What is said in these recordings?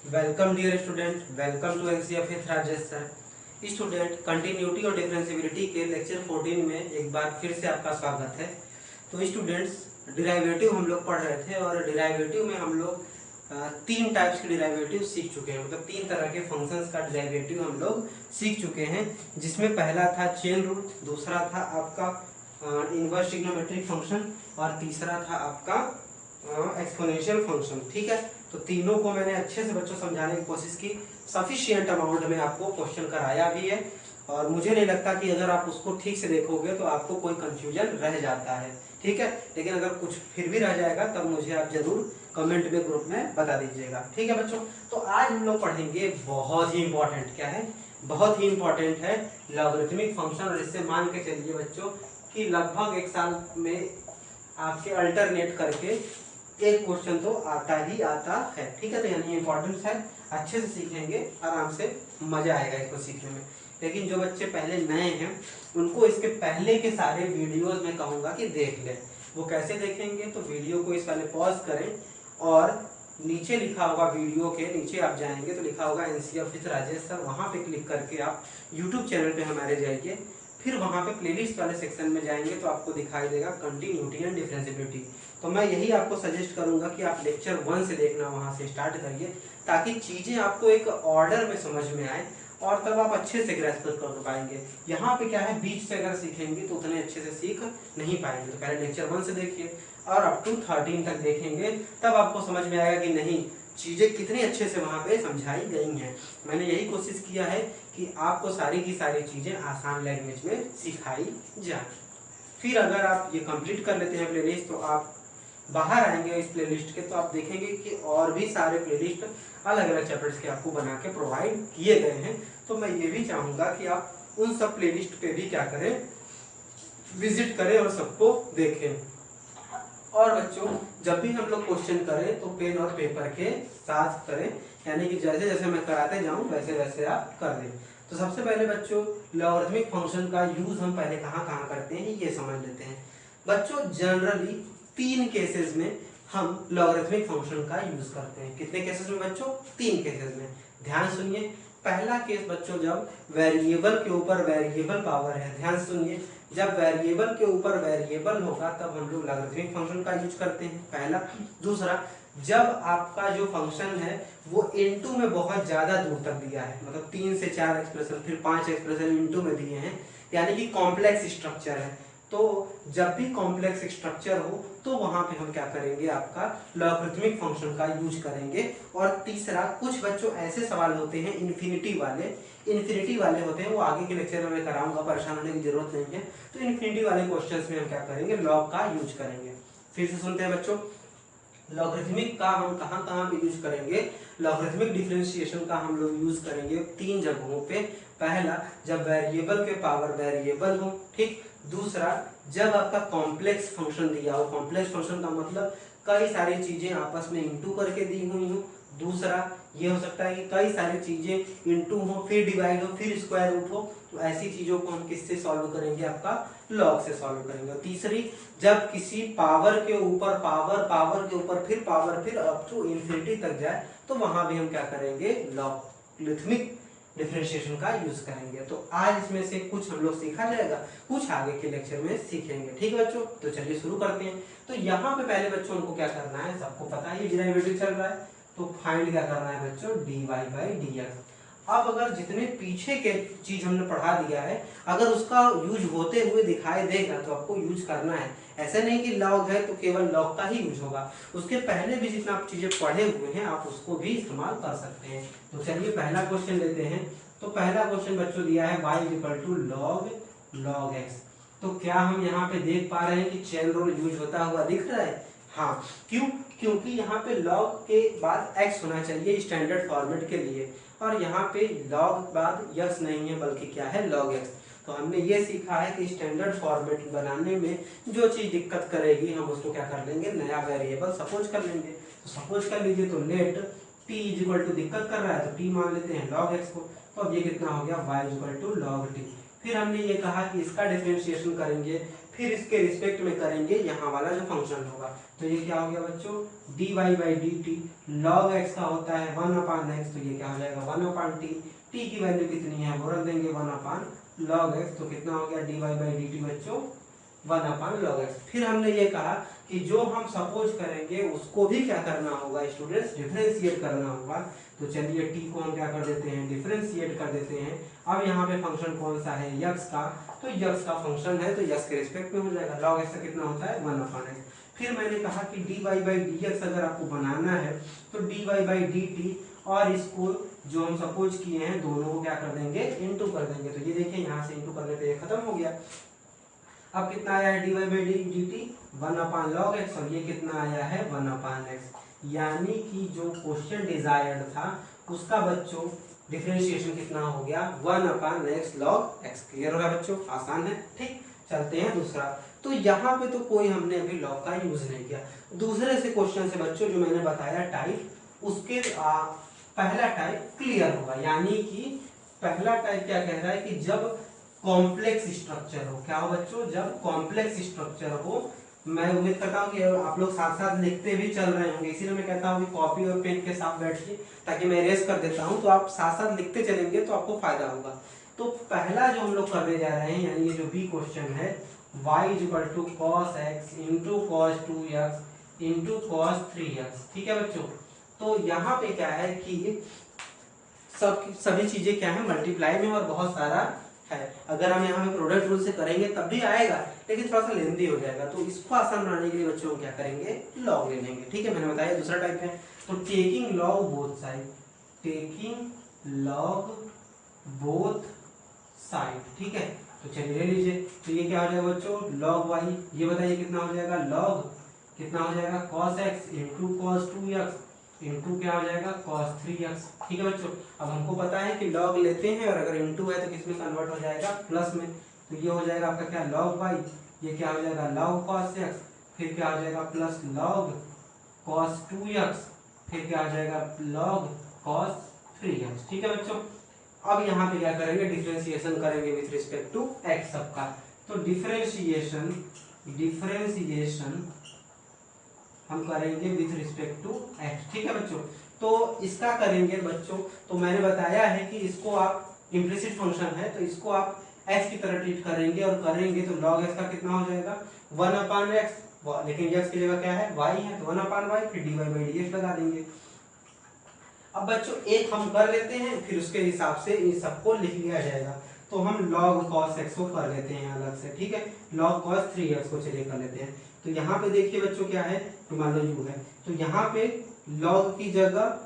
Welcome dear student, welcome to NCF with Rajesh sir. Student, continuity और differentiability के lecture 14 में एक बार फिर से आपका स्वागत है। तो स्टूडेंट्स, डिराइवेटिव हम लोग पढ़ रहे थे और डिराइवेटिव में हम लोग तीन टाइप्स के डिराइवेटिव सीख चुके हैं। मतलब तीन तरह के फंक्शंस का डिराइवेटिव हम लोग सीख चुके हैं, जिसमें पहला था चेन रूल, दूसरा था आपका इनवर्स ट्रिग्नोमेट्रिक फंक्शन और तीसरा था आपका एक्सपोनेंशियल फंक्शन। ठीक है, तो तीनों को मैंने अच्छे से बच्चों समझाने की कोशिश की। सफिशिएंट अमाउंट में आपको क्वेश्चन कराया भी है और मुझे नहीं लगता कि अगर आप उसको ठीक से देखोगे तो आपको कोई कंफ्यूजन रह जाता है। ठीक है, लेकिन अगर कुछ फिर भी रह जाएगा तब मुझे आप जरूर कमेंट में ग्रुप में बता दीजिएगा। ठीक है बच्चों, तो आज हम लोग पढ़ेंगे बहुत ही इंपॉर्टेंट, क्या है, बहुत ही इंपॉर्टेंट है लॉगरिथमिक फंक्शन। और इससे मान के चलिए बच्चों कि लगभग एक साल में आपके अल्टरनेट करके एक क्वेश्चन तो आता ही आता है। ठीक है, तो यानी इंपॉर्टेंस है, अच्छे से सीखेंगे, आराम से मजा आएगा इसको सीखने में। लेकिन जो बच्चे पहले नए हैं उनको इसके पहले के सारे वीडियोस में कहूंगा कि देख लें। वो कैसे देखेंगे, तो वीडियो को इस पहले पॉज करें और नीचे लिखा होगा, वीडियो के नीचे आप जाएंगे तो लिखा होगा एनसीएफ विद राजेश सर, वहां पे क्लिक करके आप यूट्यूब चैनल पे हमारे जाइए। फिर वहां पे प्लेलिस्ट वाले सेक्शन में जाएंगे तो आपको दिखाई देगा कंटिन्यूटी एंड डिफरेंशिएबिलिटी। तो मैं यही आपको सजेस्ट करूंगा कि आप लेक्चर 1 से देखना, वहां से स्टार्ट करिए, ताकि चीजें आपको एक ऑर्डर में समझ में आए और तब आप अच्छे से ग्रैस्प कर पाएंगे। यहाँ पे क्या है, बीच से अगर सीखेंगे तो उतने अच्छे से सीख नहीं पाएंगे। तो पहले लेक्चर 1 से देखिए और अप टू 13 तक देखेंगे, तब आपको समझ में आएगा कि नहीं, चीजें कितनी अच्छे से वहां पे समझाई गई हैं। मैंने यही कोशिश किया है कि आपको सारी की सारी चीजें आसान लैंग्वेज में सिखाई जाए। फिर अगर आप ये कंप्लीट कर लेते हैं प्लेलिस्ट, तो आप बाहर आएंगे इस प्लेलिस्ट के तो आप देखेंगे कि और भी सारे प्लेलिस्ट अलग अलग चैप्टर्स के आपको बना के प्रोवाइड किए गए हैं। तो मैं ये भी चाहूंगा कि आप उन सब प्लेलिस्ट पे भी क्या करें, विजिट करें और सबको देखें। और बच्चों, जब भी हम लोग क्वेश्चन करें तो पेन और पेपर के साथ करें, यानी कि जैसे जैसे मैं कराते जाऊं वैसे वैसे आप कर दें। तो सबसे पहले बच्चों, लॉगरिथमिक फंक्शन का यूज हम पहले कहाँ कहाँ करते हैं ये समझ लेते हैं। बच्चों, जनरली 3 केसेस में हम लॉगरिथमिक फंक्शन का यूज करते हैं। कितने केसेस में बच्चों? 3 केसेस में। ध्यान सुनिए, पहला केस बच्चों जब वेरिएबल के ऊपर वेरिएबल पावर है। ध्यान सुनिए, जब वेरिएबल के ऊपर वेरिएबल होगा तब हम लोग लॉगरिथमिक फंक्शन का यूज करते हैं, पहला। दूसरा, जब आपका जो फंक्शन है वो इनटू में बहुत ज्यादा दूर तक दिया है, मतलब 3 से 4 एक्सप्रेशन फिर 5 एक्सप्रेशन इनटू में दिए हैं, यानी कि कॉम्प्लेक्स स्ट्रक्चर है। तो जब भी कॉम्प्लेक्स स्ट्रक्चर हो तो वहां पे हम क्या करेंगे, आपका लॉगरिथमिक फंक्शन का यूज करेंगे। और तीसरा, कुछ बच्चों ऐसे सवाल होते हैं इन्फिनिटी वाले होते हैं, वो आगे के लेक्चर में मैं कराऊंगा, परेशान होने की जरूरत नहीं है। तो इन्फिनिटी वाले क्वेश्चंस में हम क्या करेंगे, लॉग का यूज करेंगे। फिर से सुनते हैं बच्चों, लॉगरिथमिक का हम कहाँ कहाँ पे यूज करेंगे, लॉगरिथमिक डिफरेंशिएशन का हम लोग यूज करेंगे 3 जगहों पे। पहला, जब वेरिएबल के पावर वेरिएबल हो, ठीक। दूसरा, जब आपका कॉम्प्लेक्स फंक्शन दिया हो, कॉम्प्लेक्स फंक्शन का मतलब कई सारी चीजें आपस में इंटू करके दी हुई हो। दूसरा, ये हो सकता है कि कई सारी चीजें इंटू हो फिर डिवाइड हो फिर स्क्वायर रूट हो, तो ऐसी चीजों को हम किससे सॉल्व करेंगे, आपका लॉग से सॉल्व करेंगे। और तीसरी, जब किसी पावर के ऊपर पावर के ऊपर फिर पावर फिर अप टू इंफिनिटी तक जाए तो वहां भी हम क्या करेंगे, लॉगरिथमिक डिफरेंशिएशन का यूज करेंगे। तो आज इसमें से कुछ हम लोग सीखा जाएगा, कुछ आगे के लेक्चर में सीखेंगे। ठीक है बच्चों, तो चलिए शुरू करते हैं। तो यहाँ पे पहले बच्चों उनको क्या करना है, सबको पता है ये डेरिवेटिव चल रहा है, तो फाइंड क्या करना है बच्चों, dy बाई dx। अब अगर जितने पीछे के चीज हमने पढ़ा दिया है, अगर उसका यूज होते हुए दिखाई देगा तो आपको यूज करना है। ऐसा नहीं कि लॉग है तो केवल लॉग का ही यूज होगा, उसके पहले भी जितना आप चीजें पढ़े हुए हैं आप उसको भी इस्तेमाल कर सकते हैं। तो चलिए पहला क्वेश्चन लेते हैं। तो पहला क्वेश्चन बच्चों दिया है y equal to log x। तो क्या हम यहाँ पे देख पा रहे हैं कि चेन रूल यूज होता हुआ दिख रहा है? हाँ, क्यों? क्योंकि यहाँ पे log के बाद x होना चाहिए स्टैंडर्ड फॉर्मेट के लिए, और यहाँ पे log बाद यस नहीं है बल्कि क्या है, log x। तो हमने ये सीखा है कि स्टैंडर्ड फॉर्मेट बनाने में जो चीज दिक्कत करेगी हम उसको क्या कर लेंगे, नया वेरिएबल सपोज कर लेंगे। तो सपोज कर लीजिए, तो let t is equal to दिक्कत कर रहा है तो t मान लेते हैं log x को। तो अब ये कितना हो गया, y is equal to log t। फिर हमने ये कहा कि इसका डिफरेंशिएशन करेंगे, फिर इसके रिस्पेक्ट में करेंगे यहाँ वाला जो फंक्शन होगा। तो ये क्या हो गया बच्चों, d y by d t log x का होता है 1/x, तो ये क्या हो जाएगा 1/t। टी की वैल्यू कितनी है वो रख देंगे 1/log x, तो कितना हो गया d y by d t बच्चों 1/log x। फिर हमने ये कहा कि जो हम सपोज करेंगे उसको भी क्या करना होगा स्टूडेंट्स, डिफरेंशिएट करना होगा। तो चलिए टी को हम क्या कर देते हैं, डिफरेंशिएट कर देते हैं। अब यहाँ पे फंक्शन कौन सा है, यक्स का, तो यक्स का फंक्शन है तो यक्स के रिस्पेक्ट में हो जाएगा। log x का कितना होता है 1/x। फिर मैंने कहा कि d y by d x अगर आपको बनाना है तो d y by d t और इसको जो हम सपोज किए हैं दोनों को क्या कर देंगे, इनटू कर देंगे। तो ये देखिए यहाँ से इनटू करने पे ये खत्म हो गया। अब कितना आया है d y by d t 1/log x, और ये कितना आया है 1/x। यानी कि जो क्वेश्चन डिजायर्ड था उसका बच्चों डिफरेंशिएशन कितना हो गया 1/x log x। क्लियर होगा बच्चों, आसान है। ठीक, चलते हैं दूसरा। तो यहाँ पे तो कोई हमने अभी लॉग का यूज नहीं किया। दूसरे से क्वेश्चन से बच्चों जो मैंने बताया टाइप, उसके पहला टाइप क्लियर होगा। यानी कि पहला टाइप क्या कह रहा है कि जब कॉम्प्लेक्स स्ट्रक्चर हो, क्या हो बच्चों, जब कॉम्प्लेक्स स्ट्रक्चर हो। मैं उम्मीद करता हूँ कि आप लोग साथ साथ लिखते भी चल रहे होंगे, इसीलिए मैं कहता हूँ कि कॉपी और पेन के साथ बैठिए, ताकि मैं इरेज कर देता हूँ तो आप साथ साथ लिखते चलेंगे तो आपको फायदा होगा। तो पहला जो हम लोग करने जा रहे हैं, यानी ये जो बी क्वेश्चन है, y = cos x × cos 2x × cos 3x। ठीक है बच्चों, तो यहाँ पे क्या है कि सभी चीजें क्या है मल्टीप्लाई में और बहुत सारा है। अगर हम यहाँ पे प्रोडक्ट रूल से करेंगे तब भी आएगा, लेकिन थोड़ा सा लेंदी हो जाएगा। तो इसको आसान बनाने के लिए बच्चों क्या करेंगे, लॉग ले लेंगे। ठीक है, मैंने बताया दूसरा टाइप है। तो taking log both side, taking log both side. ठीक है, तो चलिए ले लीजिए। तो ये क्या हो जाएगा बच्चों, log y, ये बताइए कितना हो जाएगा, log कितना हो जाएगा cos x × cos 2x into क्या हो जाएगा cos 3x। ठीक है बच्चों, अब हमको पता है कि log लेते हैं और अगर इंटू है तो किसमें कन्वर्ट हो जाएगा, प्लस में। तो ये हो जाएगा आपका क्या log y, ये क्या हो जाएगा log cos x, फिर क्या हो जाएगा प्लस log cos 2x, फिर क्या हो जाएगा log cos 3x। ठीक है बच्चों, अब यहाँ पे क्या करेंगे, डिफरेंशिएशन करेंगे विथ रिस्पेक्ट टू x सबका। तो डिफरेंशिएशन हम करेंगे विथ रिस्पेक्ट टू x। ठीक है बच्चों, तो इसका करेंगे बच्चों, तो मैंने बताया है कि इसको आप इम्प्लिसिट फंक्शन है तो इसको आप x की तरह ट्रीट करेंगे, और करेंगे तो log x का कितना हो जाएगा 1/x, लेकिन x की जगह क्या है y है, तो 1/y, फिर dy बाई dx लगा देंगे। अब बच्चों एक हम कर लेते हैं, फिर उसके हिसाब से इन सबको लिख लिया जाएगा। तो हम log cos x को कर लेते हैं अलग से। ठीक है, log cos 3x को चलिए कर लेते हैं। तो यहाँ पे देखिए बच्चों क्या है, तो मान लो u है, तो यहाँ पे log की जगह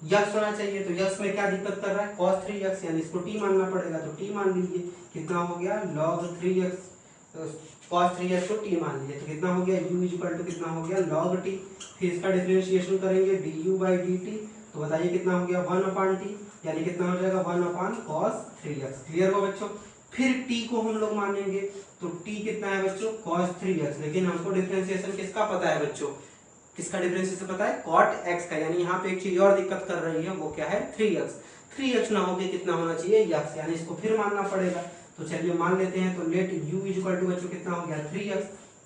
यक्स होना चाहिए। तो यक्स में क्या दिक्कत कर रहा है, cos 3x, यानी इसको t मानना पड़ेगा। तो t मान लीजिए, कितना हो गया log 3x, cos 3x को t मान लीजिए, तो कितना हो गया u = कितना हो गया log t। फिर इसका डिफरेंशिएशन करेंगे du बाई dt, तो बताइए कितना हो गया 1/t, यानी कितना हो जाएगा 1/cos 3x। क्लियर हो बच्चों, फिर t को हम लोग मानेंगे, तो t कितना है बच्चों cos 3x, लेकिन हमको डिफरेंशिएशन किसका पता है बच्चों, किसका डिफरेंशिएशन पता है cot x का। यानी यहाँ पे एक चीज और दिक्कत कर रही है, वो क्या है 3x ना होके कितना होना चाहिए x, यानी इसको फिर मानना पड़ेगा। तो चलिए मान लेते हैं। तो लेट u = बच्चों कितना हो गया 3x,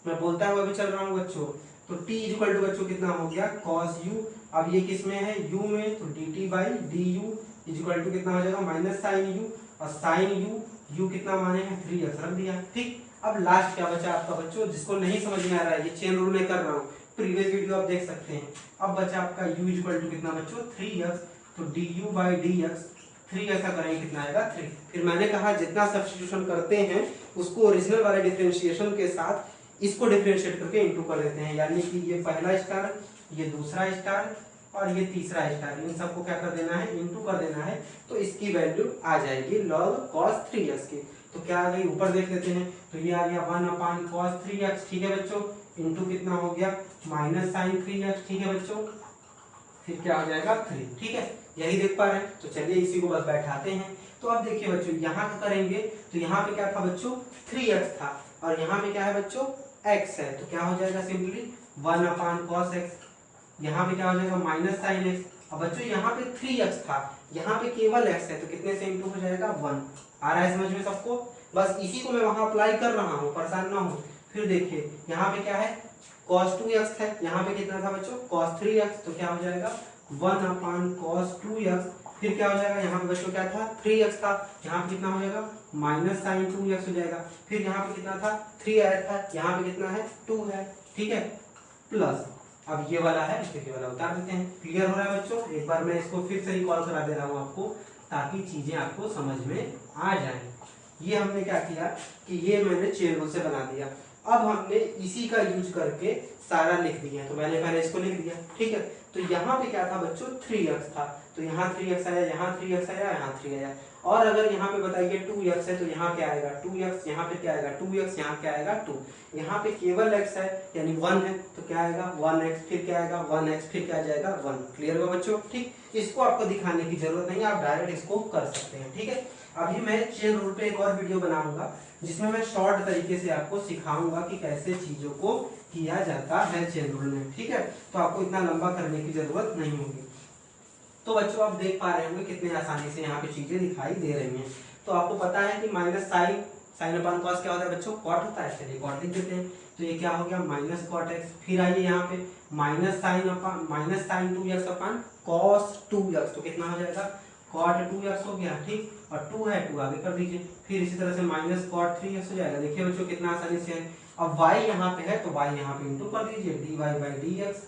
मैं बोलता हुआ भी चल रहा हूँ बच्चों। तो t = बच्चों कितना हो गया cos u, अब ये किस में है u में, तो dt बाई du = कितना हो जाएगा माइनस साइन u, और साइन u कितना माने हैं 3x रख दिया। ठीक, अब लास्ट क्या बचा आपका बच्चों, जिसको नहीं समझ में आ रहा है, ये चेन रूल में कर रहा हूँ, प्रीवियस वीडियो आप देख सकते हैं। अब बचा आपका u = कितना बच्चों 3x, तो du बाई dx 3x का करेंगे कितना आएगा 3। फिर मैंने कहा जितना सब्स्टिट्यूशन करते हैं उसको ओरिजिनल वाले डिफरेंशिएशन के साथ इसको डिफरेंशिएट करके इंटू कर देते हैं। यानी कि ये पहला स्टार, ये दूसरा स्टार और ये तीसरा स्टार, इन सबको क्या कर देना है, इंटू कर देना है। तो इसकी वैल्यू आ जाएगी log cos 3x की। तो क्या आ गई, ऊपर देख लेते हैं। तो ये आ गया 1/cos 3x। ठीक है बच्चों, इंटू कितना हो गया माइनस साइन 3x। ठीक है बच्चों, फिर क्या हो जाएगा 3। ठीक है, यही देख पा रहे हैं। तो चलिए इसी को बस बैठाते हैं। तो अब देखिए बच्चों, यहाँ का करेंगे तो यहाँ पे क्या था बच्चों 3x था, और यहाँ पे क्या है बच्चों x है। तो क्या हो जाएगा सिंपली 1/cos x, यहाँ पे क्या हो जाएगा माइनस साइन x। अब बच्चों यहाँ पे 3x था, यहाँ पे केवल x है, तो कितने से इंटू हो जाएगा 1। आ रहा है समझ में सबको, बस इसी को मैं वहां अप्लाई कर रहा हूँ, परेशान ना हो। फिर देखिए यहाँ पे क्या है, cos 2x है, यहाँ पे कितना था बच्चों cos 3x, तो क्या हो जाएगा 1/cos 2x। फिर क्या हो जाएगा, यहाँ पे बच्चों क्या था 3x था, यहाँ पे कितना हो जाएगा -sin 2x हो जाएगा। फिर यहाँ पे कितना था 3 आया था, यहाँ पे कितना है 2 है, ठीक है, प्लस अब ये वाला है, इसके वाला उतार देते हैं। क्लियर हो रहा है बच्चों? एक बार मैं इसको फिर से रिकॉल करा दे रहा हूँ आपको, ताकि चीजें आपको समझ में आ जाए। ये हमने क्या किया कि ये मैंने चेन रूल से बना दिया। अब हमने इसी का यूज करके सारा लिख दिया, तो मैंने पहले इसको लिख दिया, ठीक है। तो यहाँ पे क्या था बच्चों 3x था, तो यहाँ 3x आया, यहाँ 3x आया, यहाँ 3 आया। और अगर यहाँ पे बताइए 2x है तो यहाँ क्या आएगा 2x, यहाँ पे क्या आएगा 2x, यहाँ क्या आएगा 2। यहाँ पे केवल x है यानी 1 है, तो क्या आएगा 1x, फिर क्या आएगा 1x, फिर क्या जाएगा 1। क्लियर हुआ बच्चों? ठीक, इसको आपको दिखाने की जरूरत नहीं है, आप डायरेक्ट इसको कर सकते हैं, ठीक है। अभी मैं चेन रूल पे एक और वीडियो बनाऊंगा, जिसमें मैं शॉर्ट तरीके से आपको सिखाऊंगा कि कैसे चीजों को किया जाता है चेन रूल में, ठीक है। तो आपको इतना लंबा करने की जरूरत नहीं होगी। तो बच्चों आप देख पा रहे होंगे कितने आसानी से यहाँ पे चीजें दिखाई दे रही हैं। तो आपको पता है कि sin अपन cos क्या होता है बच्चों, कॉट होता है, चलिए कॉट लिख देते हैं। तो ये क्या हो गया -cot x। फिर आइए यहाँ पे -sin 2x अपन cos 2x, तो कितना हो जाएगा cot 2x हो गया, ठीक। और 2 है, 2 आगे कर दीजिए। फिर इसी तरह से -cot 3x हो जाएगा। देखिए बच्चों कितना आसानी से है। अब y यहाँ पे है तो y यहाँ पे इंटू कर दीजिए, dy/dx।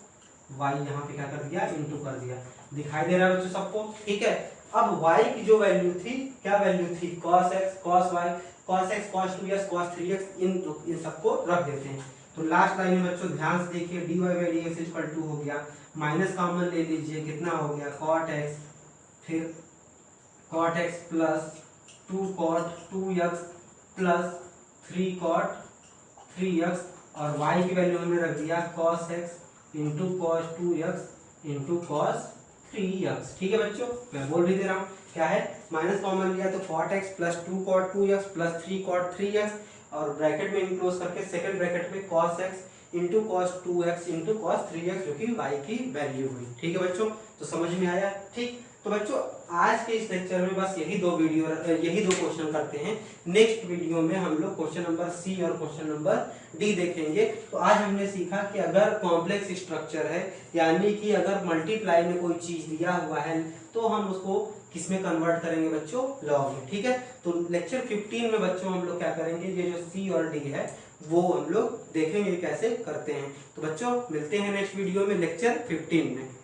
y यहाँ पे क्या कर दिया, इंटू कर दिया। दिखाई दे रहा है बच्चों सबको? ठीक है। अब y की जो वैल्यू थी, क्या वैल्यू थी, cos x cos y cos x cos 2x cos 3x, इन सबको रख देते हैं। तो लास्ट लाइन में बच्चों ध्यान से देखिए, dy/dx इक्वल टू हो गया, माइनस कॉमन ले लीजिए, कितना हो गया cot x, फिर cot x plus 2 cot 2x plus 3 cot 3x, और y की वैल्यू हमने रख दिया cos x into cos 2x into cos 3x। ठीक है बच्चों, मैं बोल भी दे रहा हूँ क्या है, माइनस कॉमन लिया तो cot x plus 2 cot 2x plus 3 cot 3x, और ब्रैकेट में इनक्लोज करके सेकंड ब्रैकेट में cos x into cos 2x into cos 3x, जो कि y की वैल्यू हुई। ठीक है बच्चों, तो समझ में आया? ठीक। तो बच्चों आज के इस लेक्चर में बस यही दो क्वेश्चन करते हैं। नेक्स्ट वीडियो में हम लोग क्वेश्चन नंबर सी और क्वेश्चन नंबर डी देखेंगे। तो आज हमने सीखा कि अगर कॉम्प्लेक्स स्ट्रक्चर है, यानी कि अगर मल्टीप्लाई में कोई चीज दिया हुआ है, तो हम उसको किसमें कन्वर्ट करेंगे बच्चों, लॉग में। ठीक है। तो लेक्चर 15 में बच्चों हम लोग क्या करेंगे, ये जो सी और डी है वो हम लोग देखेंगे कैसे करते हैं। तो बच्चों मिलते हैं नेक्स्ट वीडियो में लेक्चर 15 में।